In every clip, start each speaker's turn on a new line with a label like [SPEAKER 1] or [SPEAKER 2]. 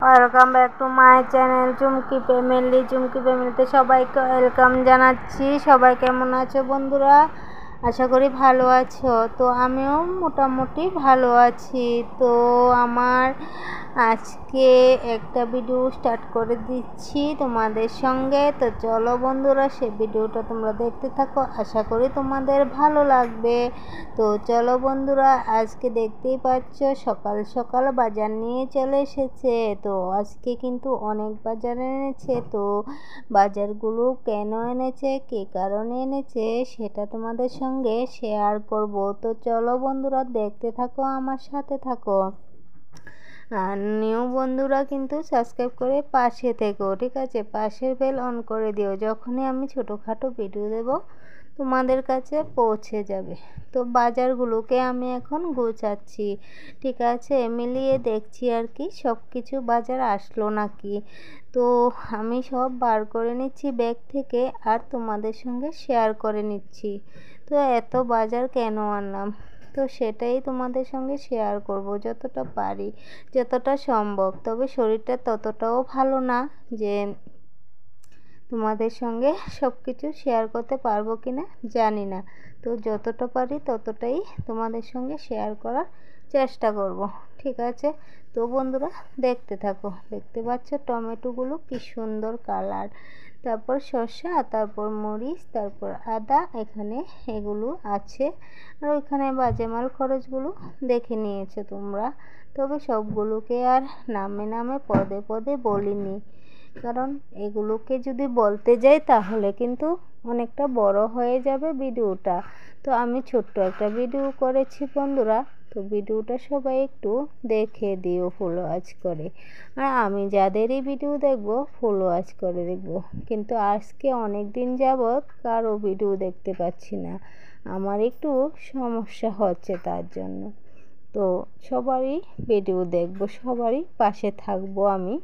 [SPEAKER 1] Welcome back to my channel Chumki ফ্যামিলিতে সবাইকে welcome জানাচ্ছি। সবাই কেমন আছো বন্ধুরা? আশা করি ভালো আছো। তো আমিও মোটামুটি ভালো আছি। তো আমার আজকে একটা ভিডিও স্টার্ট করে দিচ্ছি তোমাদের সঙ্গে। তো চলো বন্ধুরা, সেই ভিডিওটা তোমরা দেখতে থাকো, আশা করি তোমাদের ভালো লাগবে। তো চলো বন্ধুরা, আজকে দেখতেই পাচ্ছ সকাল সকাল বাজার নিয়ে চলে এসেছে। তো আজকে কিন্তু অনেক বাজার এনেছে। তো বাজারগুলো কেন এনেছে, কী কারণে এনেছে, সেটা তোমাদের সঙ্গে শেয়ার করব। তো চলো বন্ধুরা, দেখতে থাকো, আমার সাথে থাকো। আর নিউ বন্ধুরা কিন্তু সাবস্ক্রাইব করে পাশে থেকো, ঠিক আছে? পাশের বেল অন করে দিও, যখনই আমি ছোটোখাটো ভিডিও দেব তোমাদের কাছে পৌঁছে যাবে। তো বাজারগুলোকে আমি এখন গোছাচ্ছি, ঠিক আছে? মিলিয়ে দেখছি আর কি সব কিছু বাজার আসলো নাকি। তো আমি সব বার করে নিচ্ছি ব্যাগ থেকে, আর তোমাদের সঙ্গে শেয়ার করে নিচ্ছি। তো এত বাজার কেন আনলাম, তো সেটাই তোমাদের সঙ্গে শেয়ার করব যতটা পারি, যতটা সম্ভব। তবে শরীরটা ততটাও ভালো না যে তোমাদের সঙ্গে সব কিছু শেয়ার করতে পারবো কি না জানি না। তো যতটা পারি ততটাই তোমাদের সঙ্গে শেয়ার করার চেষ্টা করব, ঠিক আছে? তো বন্ধুরা দেখতে থাকো। দেখতে পাচ্ছ টমেটোগুলো কি সুন্দর কালার, তারপর শসা, তারপর মরিচ, তারপর আদা, এখানে এগুলো আছে। আর ওইখানে বাজে মাল খরচগুলো দেখে নিয়েছো তোমরা। তবে সবগুলোকে আর নামে নামে পদে পদে বলিনি, কারণ এগুলোকে যদি বলতে যাই তাহলে কিন্তু অনেকটা বড় হয়ে যাবে ভিডিওটা। তো আমি ছোট্ট একটা ভিডিও করেছি বন্ধুরা। তো ভিডিওটা সবাই একটু দেখে দিও ফুল ওয়াচ করে। আর আমি যাদেরই ভিডিও দেখবো ফুল ওয়াচ করে দেখবো, কিন্তু আজকে অনেক দিন যাবৎ কারো ভিডিও দেখতে পাচ্ছি না, আমার একটু সমস্যা হচ্ছে তার জন্য। তো সবারই ভিডিও দেখবো, সবারই পাশে থাকবো আমি।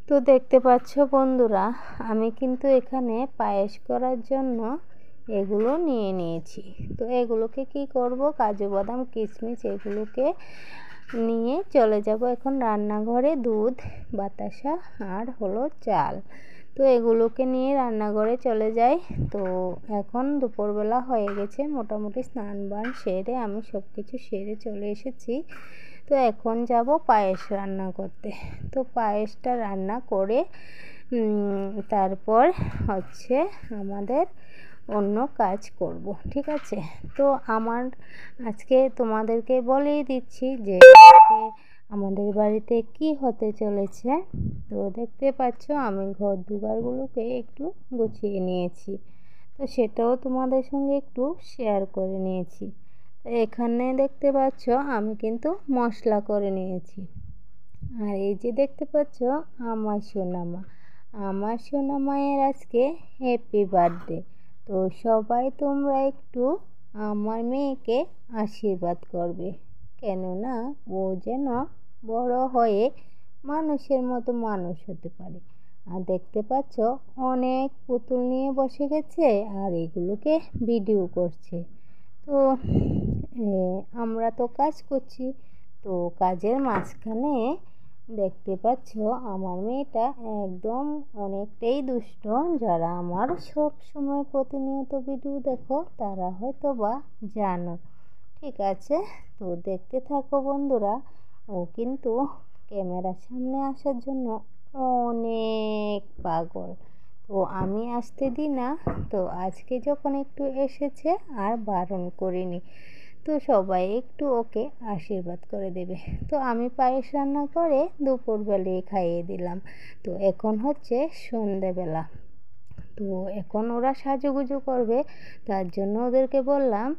[SPEAKER 1] তো দেখতে পাচ্ছ বন্ধুরা, আমি কিন্তু এখানে পায়েস করার জন্য এগুলো নিয়ে নিয়েছি। তো এগুলোকে কি করব, কাজু বাদাম কিশমিশ এগুলোকে নিয়ে চলে যাব এখন রান্নাঘরে। দুধ, বাতাসা আর হলো চাল। তো এগুলোকে নিয়ে রান্নাঘরে চলে যাই। তো এখন দুপুরবেলা হয়ে গেছে, মোটামুটি স্নান বান সেরে আমি সব কিছু সেরে চলে এসেছি। তো এখন যাব পায়েস রান্না করতে। তো পায়েসটা রান্না করে তারপর হচ্ছে আমাদের অন্য কাজ করব, ঠিক আছে? তো আমার আজকে তোমাদেরকে বলেই দিচ্ছি যে আজকে আমাদের বাড়িতে কি হতে চলেছে। তো দেখতে পাচ্ছ আমি ঘর দুয়ারগুলোকে একটু গুছিয়ে নিয়েছি। তো সেটাও তোমাদের সঙ্গে একটু শেয়ার করে নিয়েছি। এখানে দেখতে পাচ্ছ আমি কিন্তু মশলা করে নিয়েছি। আর এই যে দেখতে পাচ্ছ আমার সোনা মায়ের আজকে হ্যাপি বার্থডে। তো সবাই তোমরা একটু আমার মেয়েকে আশীর্বাদ করবে, কেননা ও যেন বড় হয়ে মানুষের মতো মানুষ হতে পারে। আর দেখতে পাচ্ছ অনেক পুতুল নিয়ে বসে গেছে আর এগুলোকে ভিডিও করছে। তো আমরা তো কাজ করছি, তো কাজের মাঝখানে দেখতে পাচ্ছ আমার মেয়েটা একদম অনেকটাই দুষ্ট। যারা আমার সব সময় প্রতিনিয়ত ভিডিও দেখো তারা হয়তো বা জানো, ঠিক আছে? তো দেখতে থাকো বন্ধুরা। ও কিন্তু ক্যামেরার সামনে আসার জন্য অনেক পাগল। তো আমি আসতে দিই না। তো আজকে যখন একটু এসেছে আর বারণ করিনি। তো সবাই একটু ওকে আশীর্বাদ করে দেবে। তো আমি পায়েস রান্না করে দুপুরবেলায় খাইয়ে দিলাম। তো এখন হচ্ছে সন্ধেবেলা। তো এখন ওরা সাজুগুজু করবে, তার জন্য ওদেরকে বললাম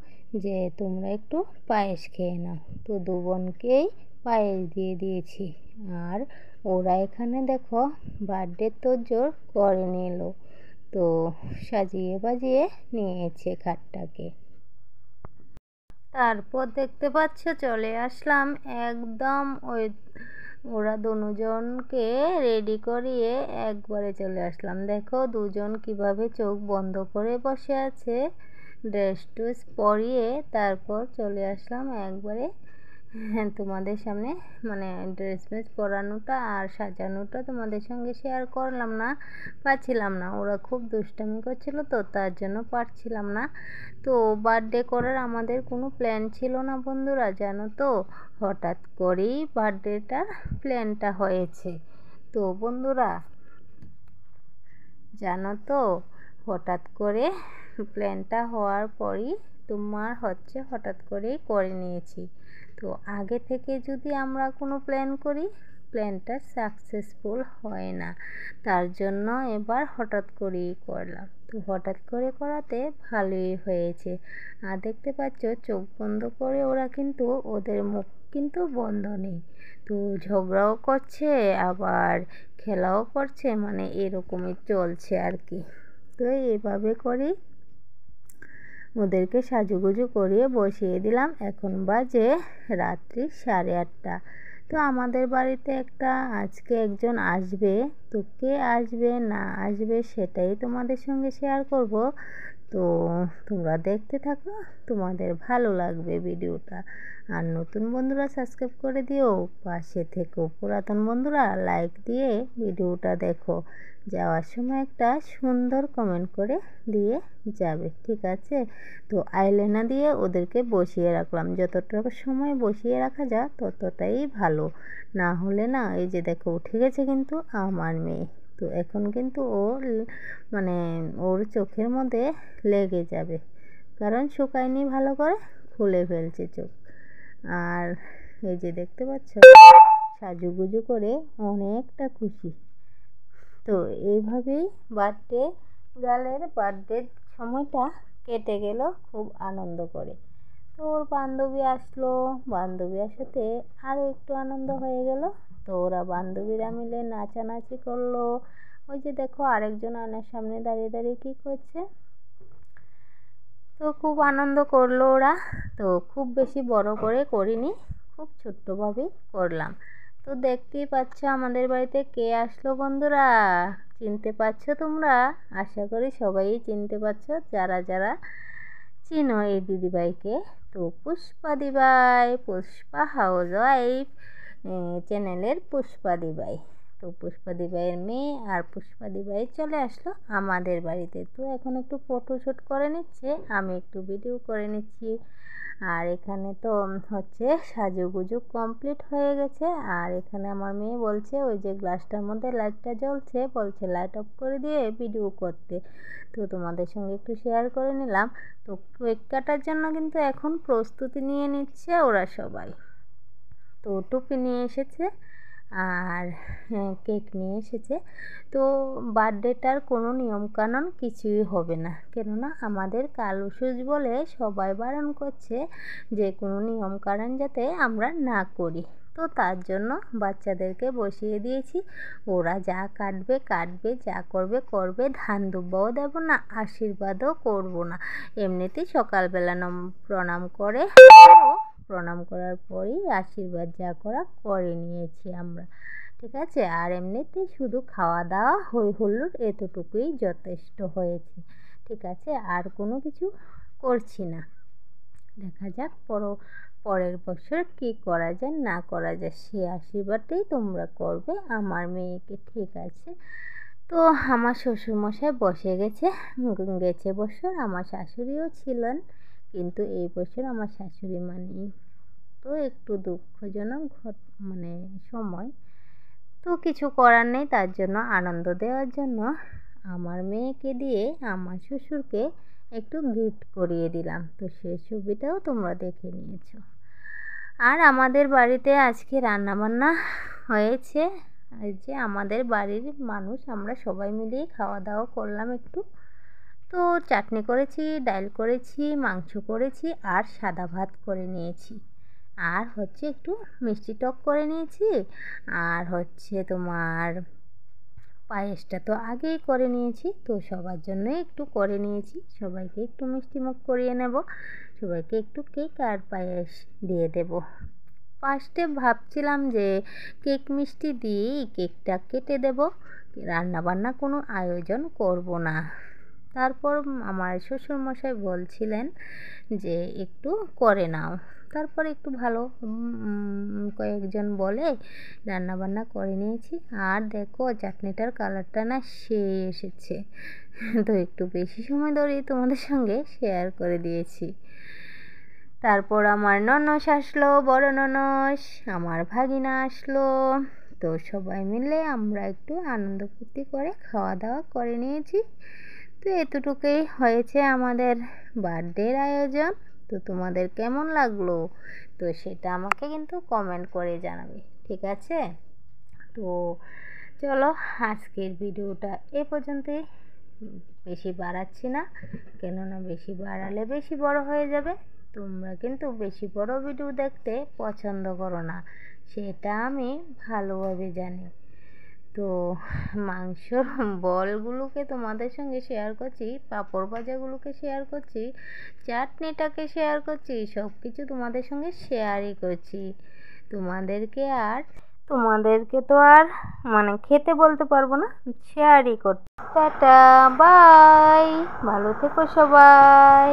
[SPEAKER 1] যে তোমরা একটু পায়েস খেয়ে নাও। তো দু বোনকেই পায়েস দিয়ে দিয়েছি। আর ওরা এখানে দেখো বার্থডে তোড়জোড় করে নিল। তো সাজিয়ে বাজিয়ে নিয়েছে খাটটাকে। তারপর দেখতে পাচ্ছ চলে আসলাম একদম ওরা দুজনকে রেডি করিয়ে একবারে চলে আসলাম। দেখো দুজন কিভাবে চোখ বন্ধ করে বসে আছে, ড্রেস ট্রেস পরিয়ে তারপর চলে আসলাম একবারে তোমাদের সামনে মানে ড্রেস পরানোটা আর সাজানোটা তোমাদের সঙ্গে শেয়ার করলাম না, পারছিলাম না। ওরা খুব দুষ্টামি করছিল তো তার জন্য পারছিলাম না। তো বার্থডে করার আমাদের কোনো প্ল্যান ছিল না বন্ধুরা, জানো তো, হঠাৎ করেই বার্থডেটার প্ল্যানটা হয়েছে। তো বন্ধুরা জানো তো, হঠাৎ করে প্ল্যানটা হওয়ার পরই হঠাৎ করেই করে নিয়েছি। তো আগে থেকে যদি আমরা কোনো প্ল্যান করি, প্ল্যানটা সাকসেসফুল হয় না, তার জন্য এবার হঠাৎ করেই করলাম। তো হঠাৎ করে করাতে ভালোই হয়েছে। আর দেখতে পাচ্ছ চোখ বন্ধ করে ওরা কিন্তু, ওদের মুখ কিন্তু বন্ধ নেই। তো ঝগড়াও করছে আবার খেলাও করছে, মানে এরকমই চলছে আর কি। তো এইভাবে করেই ওদেরকে সাজুগুজু করিয়ে বসিয়ে দিলাম। এখন বাজে রাত্রি 8:30। তো আমাদের বাড়িতে আজকে একজন আসবে। তো কে আসবে না আসবে সেটাই তোমাদের সঙ্গে শেয়ার করব। তো তোমরা দেখতে থাকো, তোমাদের ভালো লাগবে ভিডিওটা। আর নতুন বন্ধুরা সাবস্ক্রাইব করে দিও, পাশে থেকো। পুরাতন বন্ধুরা লাইক দিয়ে ভিডিওটা দেখো। যাওয়ার সময় একটা সুন্দর কমেন্ট করে দিয়ে যাবে, ঠিক আছে? তো আইলাইনার দিয়ে ওদেরকে বসিয়ে রাখলাম। যতটা সময় বসিয়ে রাখা যায় ততটাই ভালো, না হলে না, এই যে দেখো উঠে গেছে কিন্তু আমার মেয়ে। তো এখন কিন্তু মানে ওর চোখের মধ্যে লেগে যাবে, কারণ শুকায়নি ভালো করে, খুলে ফেলছে চোখ। আর এই যে দেখতে পাচ্ছ সাজুগুজু করে অনেকটা খুশি। তো এইভাবেই বার্থডের সময়টা কেটে গেল খুব আনন্দ করে। তো ওর বান্ধবী আসলো, বান্ধবী আসাতে আরও একটু আনন্দ হয়ে গেল। তো ওরা বান্ধবীরা মিলে নাচানাচি করলো। ওই যে দেখো আরেকজন আয়নার সামনে দাঁড়িয়ে দাঁড়িয়ে কী করছে। তো খুব আনন্দ করলো ওরা। তো খুব বেশি বড় করে করিনি, খুব ছোট্টভাবেই করলাম। তো দেখতেই পাচ্ছ আমাদের বাড়িতে কে আসলো বন্ধুরা, চিনতে পারছো তোমরা? আশা করি সবাই চিনতে পারছো, যারা যারা চিনো এই দিদিভাইকে। তো পুষ্পা দিবাই, পুষ্পা হাউস ওয়াইফ চ্যানেলের পুষ্পা দিবাই। তো পুষ্পা দিবাইয়ের মেয়ে আর পুষ্পা দিবাই চলে আসলো আমাদের বাড়িতে। তো এখন একটু ফটোশ্যুট করে নিচ্ছে, আমি একটু ভিডিও করে নিচ্ছি। আর এখানে তো হচ্ছে সাজুগুজু কমপ্লিট হয়ে গেছে। আর এখানে আমার মেয়ে বলছে, ওই যে গ্লাসটার মধ্যে লাইটটা জ্বলছে, বলছে লাইট অফ করে দিয়ে ভিডিও করতে। তো তোমাদের সঙ্গে একটু শেয়ার করে নিলাম। তো কেক কাটার জন্য কিন্তু এখন প্রস্তুতি নিয়ে নিচ্ছে ওরা সবাই। তো টুপি নিয়ে এসেছে আর কেক নিয়ে এসেছে। তো বার্থডেটার কোনো নিয়মকানুন কিছুই হবে না, কেননা আমাদের কালুসুজ বলে সবাই বারণ করছে যে কোনো নিয়মকানুন যাতে আমরা না করি। তো তার জন্য বাচ্চাদেরকে বসিয়ে দিয়েছি, ওরা যা কাটবে কাটবে, যা করবে করবে। ধান দুব্বাও দেব না, আশীর্বাদও করব না। এমনিতেই সকালবেলা প্রণাম করে, প্রণাম করার পরেই আশীর্বাদ যা করা করে নিয়েছি আমরা, ঠিক আছে? আর এমনিতেই শুধু খাওয়া দাওয়া হই হুল্লোড় এতটুকুই যথেষ্ট হয়েছে, ঠিক আছে? আর কোনো কিছু করছি না। দেখা যাক পরের বছর কী করা যায় না করা যায়, সে আশীর্বাদটাই তোমরা করবে আমার মেয়েকে, ঠিক আছে? তো আমার শ্বশুরমশাই বসে গেছে বছর, আমার শাশুড়িও ছিলেন, কিন্তু এই বছর আমার শাশুড়ি মানেই। তো একটু দুঃখজনক মানে সময়, তো কিছু করার নেই। তার জন্য আনন্দ দেওয়ার জন্য আমার মেয়েকে দিয়ে আমার শ্বশুরকে একটু গিফট করিয়ে দিলাম। তো সেই ছবিটাও তোমরা দেখে নিয়েছো। আর আমাদের বাড়িতে আজকে রান্নাবান্না হয়েছে, এই যে আমাদের বাড়ির মানুষ আমরা সবাই মিলেই খাওয়া দাওয়া করলাম একটু। তো চাটনি করেছি, ডাল করেছি, মাংস করেছি আর সাদা ভাত করে নিয়েছি। আর হচ্ছে একটু মিষ্টি টক করে নিয়েছি। আর হচ্ছে তোমার পায়েসটা তো আগেই করে নিয়েছি, তো সবার জন্যই একটু করে নিয়েছি। সবাইকে একটু মিষ্টি মুখ করিয়ে নেব, সবাইকে একটু কেক আর পায়েস দিয়ে দেব। ফার্স্টে ভাবছিলাম যে কেক মিষ্টি দিয়েই কেকটা কেটে দেব, রান্নাবান্না কোনো আয়োজন করব না। তারপর আমার শ্বশুরমশাই বলছিলেন যে একটু করে নাও, তারপর একটু ভালো কয়েকজন বলে রান্নাবান্না করে নিয়েছি। আর দেখো চাটনিটার কালারটা না সেই এসেছে, তো একটু বেশি সময় ধরেই তোমাদের সঙ্গে শেয়ার করে দিয়েছি। তারপর আমার ননস আসলো, বড় ননস, আমার ভাগিনা আসলো, তো সবাই মিলে আমরা একটু আনন্দ ফুর্তি করে খাওয়া দাওয়া করে নিয়েছি। তো এতটুকুই হয়েছে আমাদের বার্থডের আয়োজন। তো তোমাদের কেমন লাগলো তো সেটা আমাকে কিন্তু কমেন্ট করে জানাবে, ঠিক আছে? তো চলো আজকের ভিডিওটা এ পর্যন্তই, বেশি বাড়াচ্ছি না, কেননা বেশি বাড়ালে বেশি বড় হয়ে যাবে। তোমরা কিন্তু বেশি বড় ভিডিও দেখতে পছন্দ করো না, সেটা আমি ভালোভাবে জানি। তো মাংসর বলগুলোকে তোমাদের সঙ্গে শেয়ার করছি, পাঁপড় ভাজাগুলোকে শেয়ার করছি, চাটনিটাকে শেয়ার করছি, সব কিছু তোমাদের সঙ্গে শেয়ারই করছি। তোমাদেরকে তো আর মানে খেতে বলতে পারবো না, শেয়ারই করতে। টাটা, বাই, ভালো থেকো সবাই।